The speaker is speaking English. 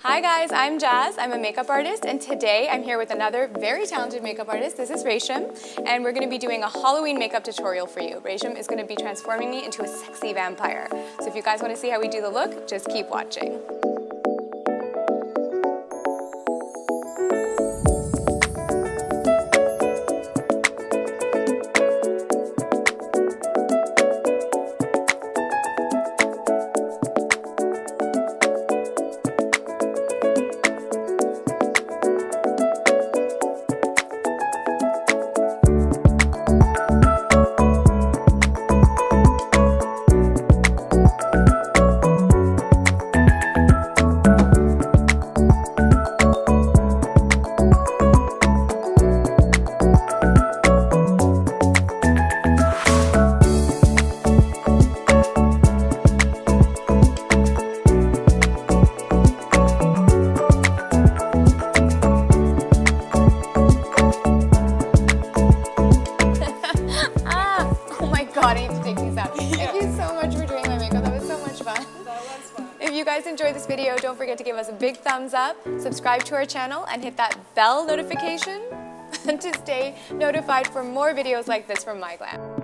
Hi guys, I'm Jazz. I'm a makeup artist, and today I'm here with another very talented makeup artist. This is Resham, and we're going to be doing a Halloween makeup tutorial for you. Resham is going to be transforming me into a sexy vampire. So if you guys want to see how we do the look, just keep watching. I need to take these out. Thank you so much for doing my makeup. That was so much fun. That was fun. If you guys enjoyed this video, don't forget to give us a big thumbs up, subscribe to our channel, and hit that bell notification to stay notified for more videos like this from MyGlamm.